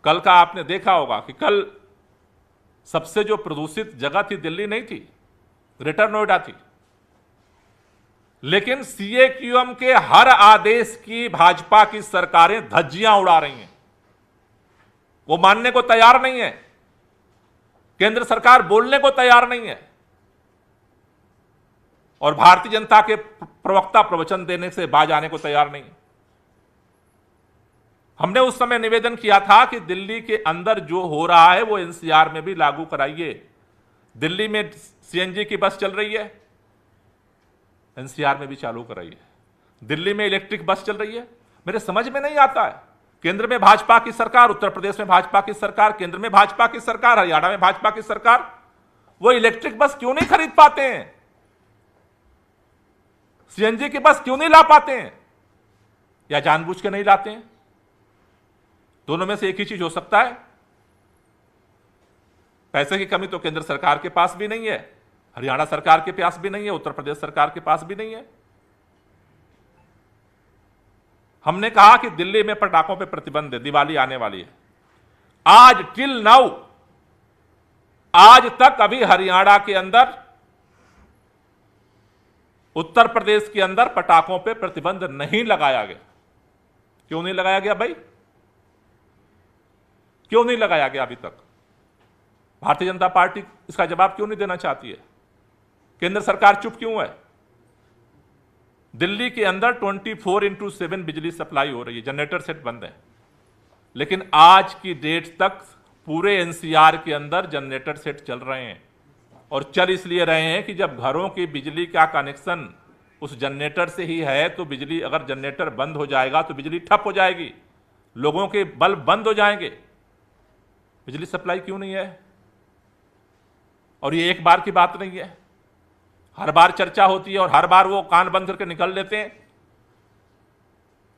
कल का आपने देखा होगा कि कल सबसे जो प्रदूषित जगह थी दिल्ली नहीं थी, ग्रेटर नोएडा थी। लेकिन सीएक्यूएम के हर आदेश की भाजपा की सरकारें धज्जियां उड़ा रही हैं, वो मानने को तैयार नहीं है। केंद्र सरकार बोलने को तैयार नहीं है और भारतीय जनता के प्रवक्ता प्रवचन देने से बाज आने को तैयार नहीं है। हमने उस समय निवेदन किया था कि दिल्ली के अंदर जो हो रहा है वो एनसीआर में भी लागू कराइए। दिल्ली में सीएनजी की बस चल रही है, एनसीआर में भी चालू कराइए। दिल्ली में इलेक्ट्रिक बस चल रही है। मेरे समझ में नहीं आता है, केंद्र में भाजपा की सरकार, उत्तर प्रदेश में भाजपा की सरकार, केंद्र में भाजपा की सरकार, हरियाणा में भाजपा की सरकार, वो इलेक्ट्रिक बस क्यों नहीं खरीद पाते हैं? सीएनजी की बस क्यों नहीं ला पाते हैं? या जानबूझ के नहीं लाते हैं? दोनों में से एक ही चीज हो सकता है। पैसे की कमी तो केंद्र सरकार के पास भी नहीं है, हरियाणा सरकार के पास भी नहीं है, उत्तर प्रदेश सरकार के पास भी नहीं है। हमने कहा कि दिल्ली में पटाखों पे प्रतिबंध है, दिवाली आने वाली है। आज टिल नाउ, आज तक अभी हरियाणा के अंदर, उत्तर प्रदेश के अंदर पटाखों पे प्रतिबंध नहीं लगाया गया। क्यों नहीं लगाया गया भाई? क्यों नहीं लगाया गया अभी तक? भारतीय जनता पार्टी इसका जवाब क्यों नहीं देना चाहती है? केंद्र सरकार चुप क्यों है? दिल्ली के अंदर 24x7 बिजली सप्लाई हो रही है, जनरेटर सेट बंद है, लेकिन आज की डेट तक पूरे एनसीआर के अंदर जनरेटर सेट चल रहे हैं। और चल इसलिए रहे हैं कि जब घरों की बिजली का कनेक्शन उस जनरेटर से ही है, तो बिजली, अगर जनरेटर बंद हो जाएगा तो बिजली ठप हो जाएगी, लोगों के बल्ब बंद हो जाएंगे। बिजली सप्लाई क्यों नहीं है? और ये एक बार की बात नहीं है, हर बार चर्चा होती है और हर बार वो कान बंद करके निकल लेते हैं।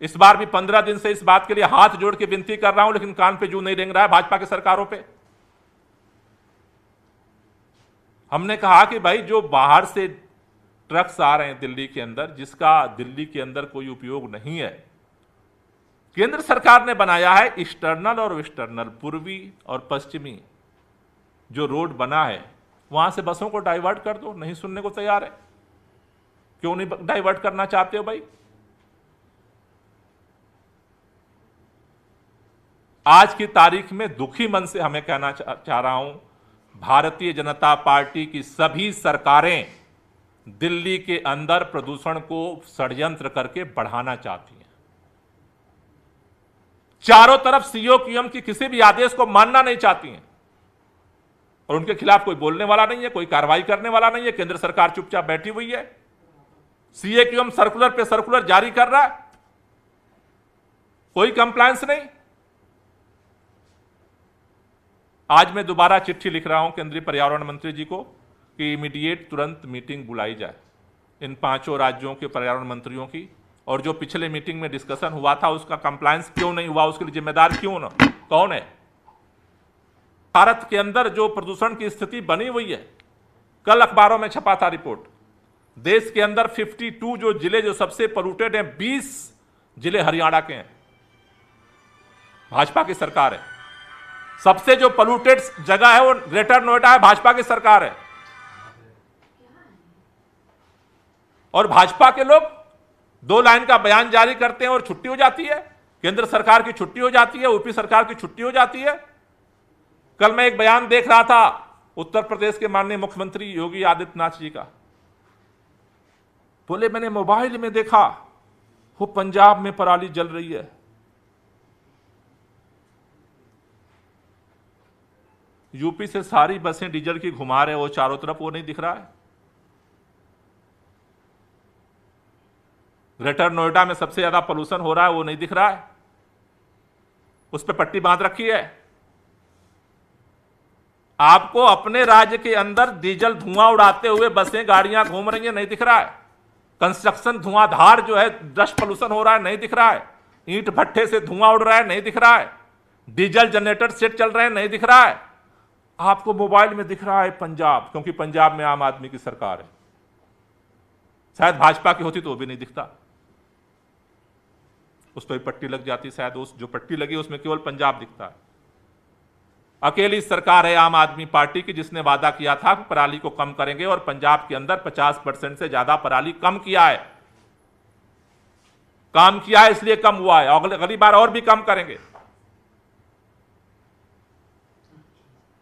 इस बार भी 15 दिन से इस बात के लिए हाथ जोड़ के विनती कर रहा हूं, लेकिन कान पे जू नहीं रेंग रहा है भाजपा की सरकारों पे। हमने कहा कि भाई जो बाहर से ट्रक्स आ रहे हैं दिल्ली के अंदर, जिसका दिल्ली के अंदर कोई उपयोग नहीं है, केंद्र सरकार ने बनाया है ईस्टर्नल और वेस्टर्नल, पूर्वी और पश्चिमी जो रोड बना है, वहां से बसों को डाइवर्ट कर दो। नहीं सुनने को तैयार है। क्यों नहीं डाइवर्ट करना चाहते हो भाई? आज की तारीख में दुखी मन से हमें कहना चाह रहा हूं, भारतीय जनता पार्टी की सभी सरकारें दिल्ली के अंदर प्रदूषण को षड्यंत्र करके बढ़ाना चाहती हैं। चारों तरफ सीओक्यूएम की किसी भी आदेश को मानना नहीं चाहती हैं और उनके खिलाफ कोई बोलने वाला नहीं है, कोई कार्रवाई करने वाला नहीं है। केंद्र सरकार चुपचाप बैठी हुई है। सीएक्यूएम सर्कुलर पे सर्कुलर जारी कर रहा है, कोई कंप्लायंस नहीं। आज मैं दोबारा चिट्ठी लिख रहा हूं केंद्रीय पर्यावरण मंत्री जी को कि इमीडिएट तुरंत मीटिंग बुलाई जाए इन 5 राज्यों के पर्यावरण मंत्रियों की, और जो पिछले मीटिंग में डिस्कशन हुआ था उसका कंप्लायंस क्यों नहीं हुआ, उसके लिए जिम्मेदार क्यों ना, कौन है? भारत के अंदर जो प्रदूषण की स्थिति बनी हुई है, कल अखबारों में छपा था रिपोर्ट, देश के अंदर 52 जो जिले जो सबसे पोल्यूटेड हैं, 20 जिले हरियाणा के हैं। भाजपा की सरकार है। सबसे जो पोल्यूटेड जगह है वो ग्रेटर नोएडा है, भाजपा की सरकार है। और भाजपा के लोग 2 लाइन का बयान जारी करते हैं और छुट्टी हो जाती है। केंद्र सरकार की छुट्टी हो जाती है, यूपी सरकार की छुट्टी हो जाती है। कल मैं एक बयान देख रहा था उत्तर प्रदेश के माननीय मुख्यमंत्री योगी आदित्यनाथ जी का। बोले मैंने मोबाइल में देखा वो पंजाब में पराली जल रही है। यूपी से सारी बसें डीजल की घुमा रहे, वो चारों तरफ, वो नहीं दिख रहा है। ग्रेटर नोएडा में सबसे ज्यादा पोल्यूशन हो रहा है, वो नहीं दिख रहा है। उस पर पट्टी बांध रखी है। आपको अपने राज्य के अंदर डीजल धुआं उड़ाते हुए बसें गाड़ियां घूम रही हैं, नहीं दिख रहा है। कंस्ट्रक्शन धुआंधार जो है डस्ट पोल्यूशन हो रहा है, नहीं दिख रहा है। ईंट भट्ठे से धुआं उड़ रहा है, नहीं दिख रहा है। डीजल जनरेटर सेट चल रहे हैं, नहीं दिख रहा है। आपको मोबाइल में दिख रहा है पंजाब, क्योंकि पंजाब में आम आदमी की सरकार है। शायद भाजपा की होती तो वो भी नहीं दिखता, उस पर पट्टी लग जाती। शायद उस जो पट्टी लगी उसमें केवल पंजाब दिखता है। अकेली सरकार है आम आदमी पार्टी की जिसने वादा किया था कि पराली को कम करेंगे, और पंजाब के अंदर 50% से ज्यादा पराली कम किया है। काम किया है इसलिए कम हुआ है, अगली बार और भी कम करेंगे।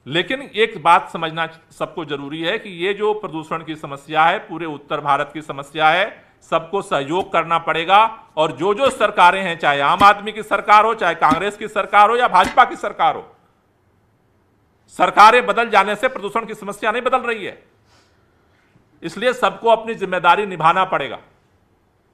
लेकिन एक बात समझना सबको जरूरी है कि ये जो प्रदूषण की समस्या है पूरे उत्तर भारत की समस्या है, सबको सहयोग करना पड़ेगा। और जो जो सरकारें हैं, चाहे आम आदमी की सरकार हो, चाहे कांग्रेस की सरकार हो या भाजपा की सरकार हो, सरकारें बदल जाने से प्रदूषण की समस्या नहीं बदल रही है, इसलिए सबको अपनी जिम्मेदारी निभाना पड़ेगा।